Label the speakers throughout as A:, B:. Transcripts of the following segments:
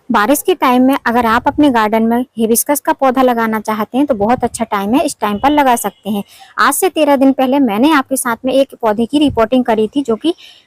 A: बारिश के टाइम में अगर आप अपने गार्डन में हिबिस्कस का पौधा लगाना चाहते हैं तो बहुत अच्छा टाइम है, इस टाइम पर लगा सकते हैं। आज से 13 दिन पहले मैंने आपके साथ में एक पौधे की रिपोर्टिंग करी थी,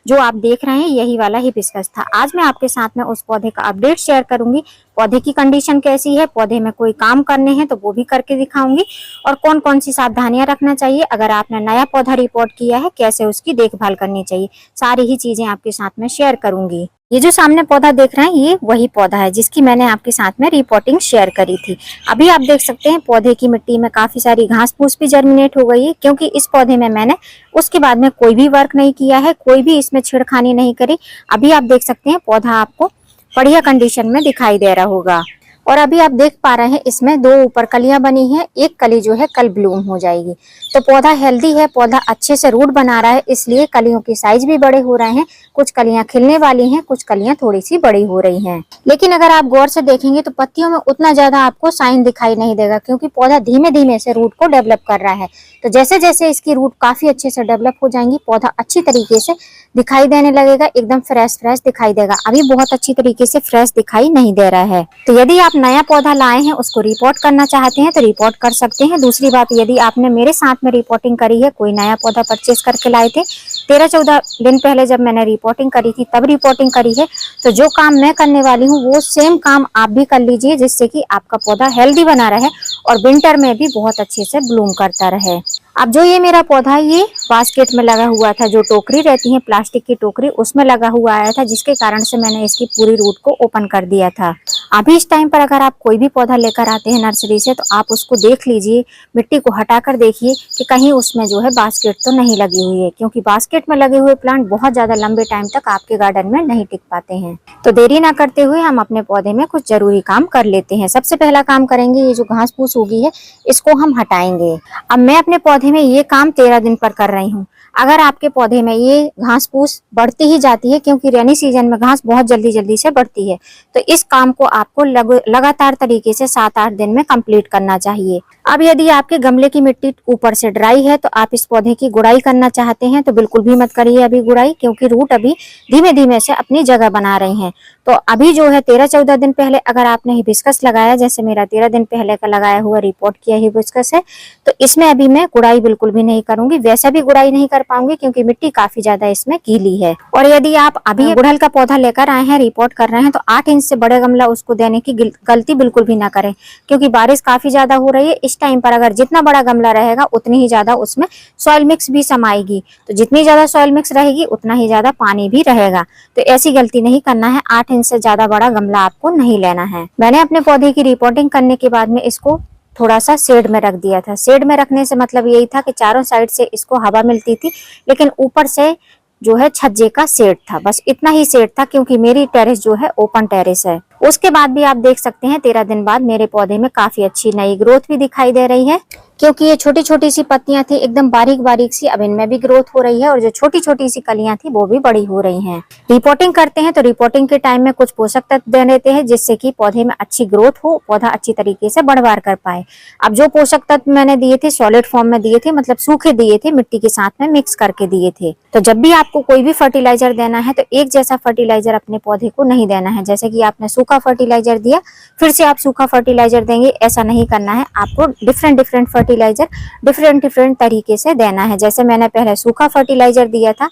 A: जो आप देख रहे हैं यही वाला हिबिस्कस था। आज मैं आपके साथ में उस पौधे का अपडेट शेयर करूंगी। पौधे की कंडीशन कैसी है, पौधे में कोई काम करने हैं तो वो भी करके दिखाऊंगी, और कौन कौन सी सावधानियां रखना चाहिए अगर आपने नया पौधा रिपोर्ट किया है, कैसे उसकी देखभाल करनी चाहिए, सारी ही चीजें आपके साथ में शेयर करूंगी। ये जो सामने पौधा देख रहे हैं ये वही पौधा है जिसकी मैंने आपके साथ में रिपोर्टिंग शेयर करी थी। अभी आप देख सकते हैं पौधे की मिट्टी में काफी सारी घास फूस भी जर्मिनेट हो गई है, क्योंकि इस पौधे में मैंने उसके बाद में कोई भी वर्क नहीं किया है, कोई भी इसमें छेड़खानी नहीं करी। अभी आप देख सकते हैं पौधा आपको बढ़िया कंडीशन में दिखाई दे रहा होगा। और अभी आप देख पा रहे हैं इसमें दो ऊपर कलियां बनी हैं, एक कली जो है कल ब्लूम हो जाएगी। तो पौधा हेल्दी है, पौधा अच्छे से रूट बना रहा है, इसलिए कलियों की साइज भी बड़े हो रहे हैं। कुछ कलियां खिलने वाली हैं, कुछ कलियां थोड़ी सी बड़ी हो रही हैं। लेकिन अगर आप गौर से देखेंगे तो पत्तियों में उतना ज्यादा आपको साइन दिखाई नहीं देगा, क्योंकि पौधा धीमे धीमे से रूट को डेवलप कर रहा है। तो जैसे जैसे इसकी रूट काफी अच्छे से डेवलप हो जाएंगी, पौधा अच्छी तरीके से दिखाई देने लगेगा, एकदम फ्रेश फ्रेश दिखाई देगा। अभी बहुत अच्छी तरीके से फ्रेश दिखाई नहीं दे रहा है। तो यदि आप नया पौधा लाए हैं, उसको रिपोर्ट करना चाहते हैं तो रिपोर्ट कर सकते हैं। दूसरी बात, यदि आपने मेरे साथ में रिपोर्टिंग करी है, कोई नया पौधा परचेज करके लाए थे 13-14 दिन पहले जब मैंने रिपोर्टिंग करी थी तब रिपोर्टिंग करी है, तो जो काम मैं करने वाली हूँ वो सेम काम आप भी कर लीजिए, जिससे कि आपका पौधा हेल्दी बना रहे और विंटर में भी बहुत अच्छे से ब्लूम करता रहे। अब जो ये मेरा पौधा ये बास्केट में लगा हुआ था, जो टोकरी रहती है प्लास्टिक की टोकरी, उसमें लगा हुआ आया था, जिसके कारण से मैंने इसकी पूरी रूट को ओपन कर दिया था। अभी इस टाइम पर अगर आप कोई भी पौधा लेकर आते हैं नर्सरी से तो आप उसको देख लीजिए, मिट्टी को हटाकर देखिए कि कहीं उसमें जो है बास्केट तो नहीं लगी हुई है, क्योंकि बास्केट में लगे हुए प्लांट बहुत ज्यादा लंबे टाइम तक आपके गार्डन में नहीं टिक पाते हैं। तो देरी ना करते हुए हम अपने पौधे में कुछ जरूरी काम कर लेते हैं। सबसे पहला काम करेंगे, ये जो घास फूस उगी है इसको हम हटाएंगे। अब मैं अपने पौधे में ये काम 13 दिन पर कर रही हूँ। अगर आपके पौधे में ये घास फूस बढ़ती ही जाती है, क्योंकि रेनी सीजन में घास बहुत जल्दी जल्दी से बढ़ती है, तो इस काम को आपको लगातार तरीके से 7-8 दिन में कंप्लीट करना चाहिए। अब यदि आपके गमले की मिट्टी ऊपर से ड्राई है तो आप इस पौधे की गुड़ाई करना चाहते हैं तो बिल्कुल भी मत करिए अभी गुड़ाई, क्योंकि रूट अभी धीमे धीमे से अपनी जगह बना रही हैं। तो अभी जो है 13-14 दिन पहले अगर आपने हिबिस्कस लगाया, जैसे मेरा 13 दिन पहले का लगाया हुआ रिपोर्ट किया हिबिस्कस है, तो इसमें अभी मैं गुड़ाई बिल्कुल भी नहीं करूंगी। वैसा भी गुड़ाई नहीं कर पाऊंगी क्योंकि मिट्टी काफी ज्यादा इसमें गीली है। और यदि आप अभी गुड़हल का पौधा लेकर आए हैं, रिपोर्ट कर रहे हैं, तो 8 इंच से बड़े गमला उसको देने की गलती बिल्कुल भी ना करें, क्योंकि बारिश काफी ज्यादा हो रही है। इस टाइम पर अगर जितना बड़ा गमला रहेगा उतनी ही ज्यादा उसमें सॉइल मिक्स भी समाएगी, तो जितनी ज्यादा सॉइल मिक्स रहेगी उतना ही ज्यादा पानी भी रहेगा। तो ऐसी गलती नहीं करना है, 8 इंच से ज्यादा बड़ा गमला आपको नहीं लेना है। मैंने अपने पौधे की रिपोर्टिंग करने के बाद में इसको थोड़ा सा शेड में रख दिया था। शेड में रखने से मतलब यही था कि चारों साइड से इसको हवा मिलती थी, लेकिन ऊपर से जो है छज्जे का शेड था, बस इतना ही शेड था, क्योंकि मेरी टेरेस जो है ओपन टेरेस है। उसके बाद भी आप देख सकते हैं 13 दिन बाद मेरे पौधे में काफी अच्छी नई ग्रोथ भी दिखाई दे रही है, क्योंकि ये छोटी छोटी सी पत्तियां थी एकदम बारीक बारीक सी, अब इनमें भी ग्रोथ हो रही है, और जो छोटी छोटी सी कलियां थी वो भी बड़ी हो रही हैं। रिपोर्टिंग करते हैं तो रिपोर्टिंग के टाइम में कुछ पोषक तत्व दे देते हैं, जिससे कि पौधे में अच्छी ग्रोथ हो, पौधा अच्छी तरीके से बढ़वार कर पाए। अब जो पोषक तत्व मैंने दिए थे सॉलिड फॉर्म में दिए थे, मतलब सूखे दिए थे, मिट्टी के साथ में मिक्स करके दिए थे। तो जब भी आपको कोई भी फर्टिलाइजर देना है तो एक जैसा फर्टिलाइजर अपने पौधे को नहीं देना है। जैसे कि आपने सूखा फर्टिलाइजर दिया फिर से आप सूखा फर्टिलाइजर देंगे, ऐसा नहीं करना है। आपको different different fertiliser different different तरीके से देना है। जैसे मैंने पहले सूखा फर्टिलाइजर दिया था,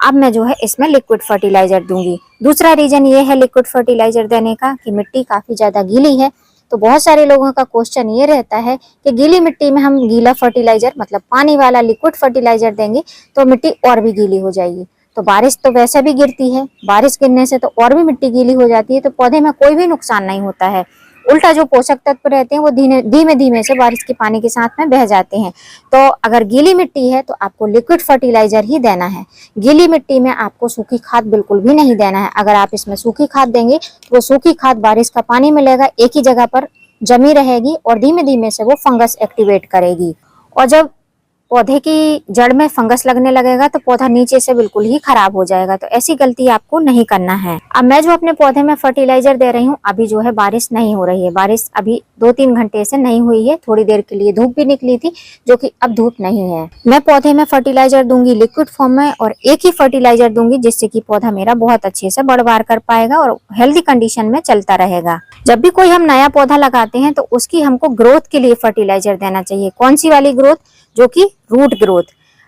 A: अब मैं जो है इसमें लिक्विड फर्टिलाइजर दूंगी। दूसरा रीजन ये है लिक्विड फर्टिलाइजर देने का कि मिट्टी काफी ज्यादा गीली है, तो बहुत सारे लोगों का क्वेश्चन ये रहता है कि गीली मिट्टी में हम गीला फर्टिलाइजर मतलब पानी वाला लिक्विड फर्टिलाइजर देंगे तो मिट्टी और भी गीली हो जाएगी। तो बारिश तो वैसे भी गिरती है, बारिश गिरने से तो और भी मिट्टी गीली हो जाती है, तो पौधे में कोई भी नुकसान नहीं होता है। उल्टा जो पोषक तत्व रहते हैं वो धीमे धीमे से बारिश के पानी के साथ में बह जाते हैं। तो अगर गीली मिट्टी है तो आपको लिक्विड फर्टिलाइजर ही देना है। गीली मिट्टी में आपको सूखी खाद बिल्कुल भी नहीं देना है। अगर आप इसमें सूखी खाद देंगे तो वो सूखी खाद बारिश का पानी मिलेगा, एक ही जगह पर जमी रहेगी और धीमे धीमे से वो फंगस एक्टिवेट करेगी। और जब पौधे की जड़ में फंगस लगने लगेगा तो पौधा नीचे से बिल्कुल ही खराब हो जाएगा। तो ऐसी गलती आपको नहीं करना है। अब मैं जो अपने पौधे में फर्टिलाइजर दे रही हूँ, अभी जो है बारिश नहीं हो रही है, बारिश अभी 2-3 घंटे से नहीं हुई है। थोड़ी देर के लिए धूप भी निकली थी, जो कि अब धूप नहीं है। मैं पौधे में फर्टिलाइजर दूंगी लिक्विड फॉर्म में, और एक ही फर्टिलाइजर दूंगी जिससे कि पौधा मेरा बहुत अच्छे से बढ़ बाढ़ कर पाएगा और हेल्दी कंडीशन में चलता रहेगा। जब भी कोई हम नया पौधा लगाते हैं तो उसकी हमको ग्रोथ के लिए फर्टिलाइजर देना चाहिए। कौन सी वाली ग्रोथ? जो कि रूट ग्रोथ।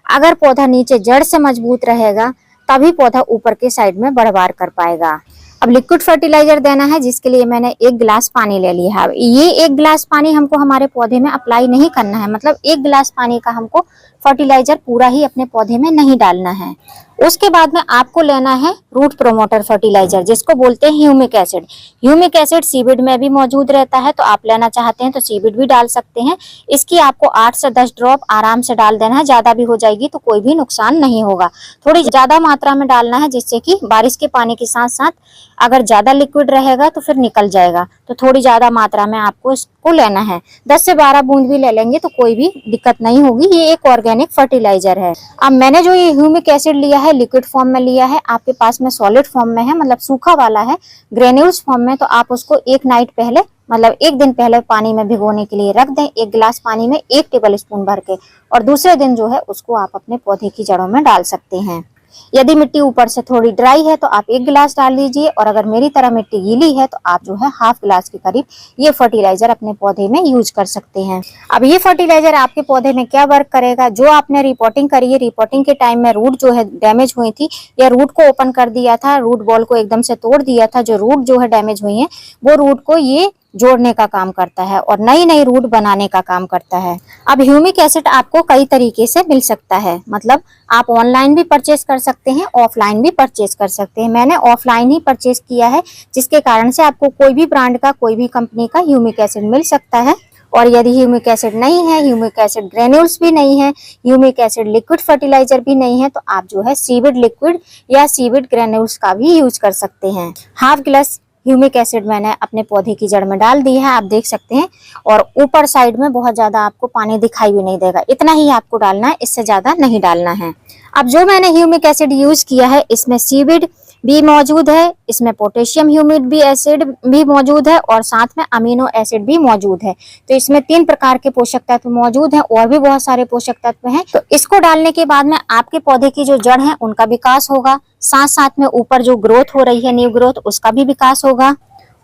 A: अगर पौधा नीचे जड़ से मजबूत रहेगा तभी पौधा ऊपर के साइड में बढ़ बाढ़ कर पाएगा। अब लिक्विड फर्टिलाइजर देना है, जिसके लिए मैंने 1 गिलास पानी ले लिया है। ये 1 गिलास पानी हमको हमारे पौधे में अप्लाई नहीं करना है, मतलब 1 गिलास पानी का हमको फर्टिलाइजर पूरा ही अपने पौधे में नहीं डालना है। उसके बाद में आपको लेना है रूट प्रोमोटर फर्टिलाइजर, जिसको बोलते हैं humic acid. Humic acid seaweed में भी मौजूद रहता है, तो आप लेना चाहते हैं तो सीविड भी डाल सकते हैं। इसकी आपको 8 से 10 ड्रॉप आराम से डाल देना है, ज्यादा भी हो जाएगी तो कोई भी नुकसान नहीं होगा। थोड़ी ज्यादा मात्रा में डालना है, जिससे कि बारिश के पानी के साथ साथ अगर ज्यादा लिक्विड रहेगा तो फिर निकल जाएगा। तो थोड़ी ज्यादा मात्रा में आपको इसको लेना है। 10 से 12 बूंद भी ले लेंगे तो कोई भी दिक्कत नहीं होगी। ये एक ऑर्गेनिक फर्टिलाइजर है। अब मैंने जो ये ह्यूमिक एसिड लिया है लिक्विड फॉर्म में लिया है, आपके पास में सॉलिड फॉर्म में है, मतलब सूखा वाला है, ग्रेन्यूल्स फॉर्म में, तो आप उसको एक नाइट पहले, मतलब 1 दिन पहले पानी में भिगोने के लिए रख दें। 1 गिलास पानी में 1 टेबल स्पून भर के, और दूसरे दिन जो है उसको आप अपने पौधे की जड़ों में डाल सकते हैं। यदि मिट्टी ऊपर से थोड़ी ड्राई है तो आप 1 गिलास डाल लीजिए, और अगर मेरी तरह मिट्टी गीली है तो आप जो है हाफ गिलास के करीब ये फर्टिलाइजर अपने पौधे में यूज कर सकते हैं। अब ये फर्टिलाइजर आपके पौधे में क्या वर्क करेगा? जो आपने रिपोर्टिंग करी है, रिपोर्टिंग के टाइम में रूट जो है डैमेज हुई थी, या रूट को ओपन कर दिया था, रूट बॉल को एकदम से तोड़ दिया था, जो रूट जो है डैमेज हुई है, वो रूट को ये जोड़ने का काम करता है और नई नई रूट बनाने का काम करता है। अब ह्यूमिक एसिड आपको कई तरीके से मिल सकता है, मतलब आप ऑनलाइन भी परचेज कर सकते हैं, ऑफलाइन भी परचेज कर सकते हैं। मैंने ऑफलाइन ही परचेज किया है, जिसके कारण से आपको कोई भी ब्रांड का, कोई भी कंपनी का ह्यूमिक एसिड मिल सकता है। और यदि ह्यूमिक एसिड नहीं है, ह्यूमिक एसिड ग्रेन्यूल्स भी नहीं है, ह्यूमिक एसिड लिक्विड फर्टिलाइजर भी नहीं है, तो आप जो है सीविड लिक्विड या सीविड ग्रेन्यूल्स का भी यूज कर सकते हैं। हाफ गिलास ह्यूमिक एसिड मैंने अपने पौधे की जड़ में डाल दी है, आप देख सकते हैं। और ऊपर साइड में बहुत ज्यादा आपको पानी दिखाई भी नहीं देगा, इतना ही आपको डालना है, इससे ज्यादा नहीं डालना है। अब जो मैंने ह्यूमिक एसिड यूज किया है, इसमें सीविड भी मौजूद है, इसमें पोटेशियम ह्यूमिड भी एसिड भी मौजूद है, और साथ में अमीनो एसिड भी मौजूद है। तो इसमें 3 प्रकार के पोषक तत्व मौजूद हैं, और भी बहुत सारे पोषक तत्व हैं। तो इसको डालने के बाद में आपके पौधे की जो जड़ है उनका विकास होगा, साथ साथ में ऊपर जो ग्रोथ हो रही है, न्यू ग्रोथ, उसका भी विकास होगा।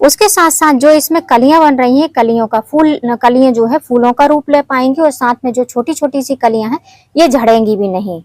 A: उसके साथ साथ जो इसमें कलियां बन रही हैं, कलियों का कलियां जो है फूलों का रूप ले पाएंगी, और साथ में जो छोटी छोटी सी कलियां हैं ये झड़ेंगी भी नहीं।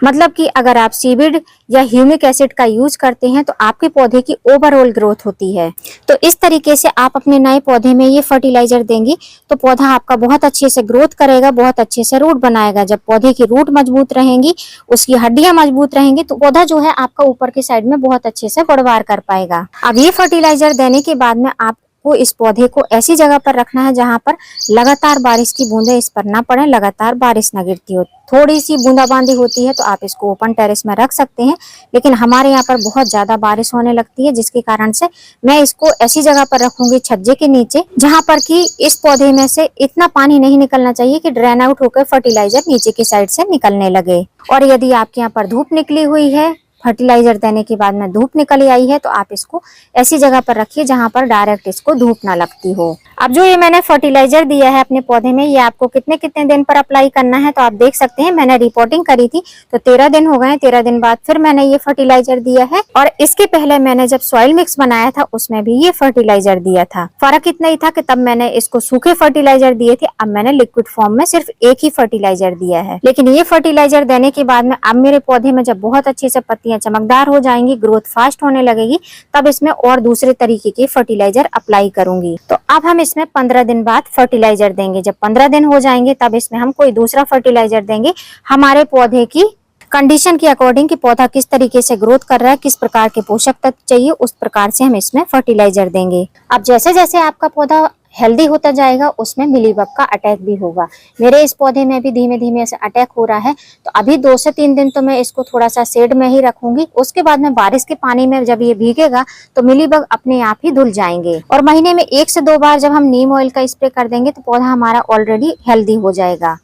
A: मतलब कि अगर आप सीविड या ह्यूमिक एसिड का यूज करते हैं तो आपके पौधे की ओवरऑल ग्रोथ होती है। तो इस तरीके से आप अपने नए पौधे में ये फर्टिलाइजर देंगे तो पौधा आपका बहुत अच्छे से ग्रोथ करेगा, बहुत अच्छे से रूट बनाएगा। जब पौधे की रूट मजबूत रहेंगी, उसकी हड्डियां मजबूत रहेंगी, तो पौधा जो है आपका ऊपर की साइड में बहुत अच्छे से बढ़वार कर पाएगा। अब ये फर्टिलाइजर देने के बाद में आप को इस पौधे को ऐसी जगह पर रखना है जहां पर लगातार बारिश की बूंदें इस पर ना पड़े, लगातार बारिश ना गिरती हो। थोड़ी सी बूंदाबांदी होती है तो आप इसको ओपन टेरेस में रख सकते हैं, लेकिन हमारे यहाँ पर बहुत ज्यादा बारिश होने लगती है, जिसके कारण से मैं इसको ऐसी जगह पर रखूंगी छज्जे के नीचे, जहां पर कि इस पौधे में से इतना पानी नहीं निकलना चाहिए कि ड्रेन आउट होकर फर्टिलाइजर नीचे की साइड से निकलने लगे। और यदि आपके यहाँ पर धूप निकली हुई है, फर्टिलाइजर देने के बाद में धूप निकल आई है, तो आप इसको ऐसी जगह पर रखिए जहां पर डायरेक्ट इसको धूप ना लगती हो। अब जो ये मैंने फर्टिलाइजर दिया है अपने पौधे में, ये आपको कितने कितने दिन पर अप्लाई करना है तो आप देख सकते हैं। मैंने रिपोर्टिंग करी थी तो 13 दिन हो गए, 13 दिन बाद फिर मैंने ये फर्टिलाइजर दिया है। और इसके पहले मैंने जब सॉइल मिक्स बनाया था उसमें भी ये फर्टिलाइजर दिया था। फर्क इतना ही था कि तब मैंने इसको सूखे फर्टिलाइजर दिए थे, अब मैंने लिक्विड फॉर्म में सिर्फ एक ही फर्टिलाइजर दिया है। लेकिन ये फर्टिलाइजर देने के बाद में अब मेरे पौधे में जब बहुत अच्छे से पत्तियां चमकदार हो जाएंगी, ग्रोथ फास्ट होने लगेगी, तब इसमें और दूसरे तरीके के फर्टिलाइजर अप्लाई करूंगी। तो अब हम इसमें 15 दिन बाद फर्टिलाइजर देंगे। जब 15 दिन हो जाएंगे तब इसमें हम कोई दूसरा फर्टिलाइजर देंगे, हमारे पौधे की कंडीशन के अकॉर्डिंग कि पौधा किस तरीके से ग्रोथ कर रहा है, किस प्रकार के पोषक तत्व चाहिए, उस प्रकार से हम इसमें फर्टिलाइजर देंगे। अब जैसे जैसे आपका पौधा हेल्दी होता जाएगा उसमें मिलीबग का अटैक भी होगा। मेरे इस पौधे में भी धीमे धीमे ऐसे अटैक हो रहा है, तो अभी 2 से 3 दिन तो मैं इसको थोड़ा सा शेड में ही रखूंगी। उसके बाद में बारिश के पानी में जब ये भीगेगा तो मिलीबग अपने आप ही धुल जाएंगे। और महीने में 1 से 2 बार जब हम नीम ऑयल का स्प्रे कर देंगे तो पौधा हमारा ऑलरेडी हेल्दी हो जाएगा।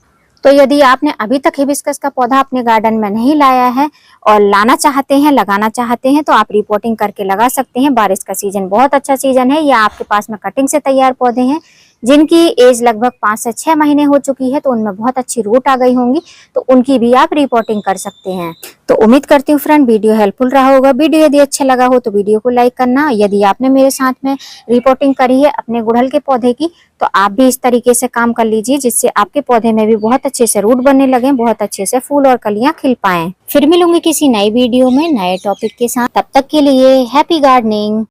A: तो यदि आपने अभी तक हिबिस्कस का पौधा अपने गार्डन में नहीं लाया है और लाना चाहते हैं, लगाना चाहते हैं, तो आप रिपोर्टिंग करके लगा सकते हैं। बारिश का सीजन बहुत अच्छा सीजन है। या आपके पास में कटिंग से तैयार पौधे हैं जिनकी एज लगभग 5 से 6 महीने हो चुकी है, तो उनमें बहुत अच्छी रूट आ गई होंगी, तो उनकी भी आप रिपोर्टिंग कर सकते हैं। तो उम्मीद करती हूँ फ्रेंड वीडियो हेल्पफुल रहा होगा। वीडियो यदि अच्छा लगा हो तो वीडियो को लाइक करना। यदि आपने मेरे साथ में रिपोर्टिंग करी है अपने गुड़हल के पौधे की, तो आप भी इस तरीके से काम कर लीजिए जिससे आपके पौधे में भी बहुत अच्छे से रूट बनने लगे, बहुत अच्छे से फूल और कलियां खिल पाएं। फिर मिलूंगी किसी नई वीडियो में नए टॉपिक के साथ। तब तक के लिए हैप्पी गार्डनिंग।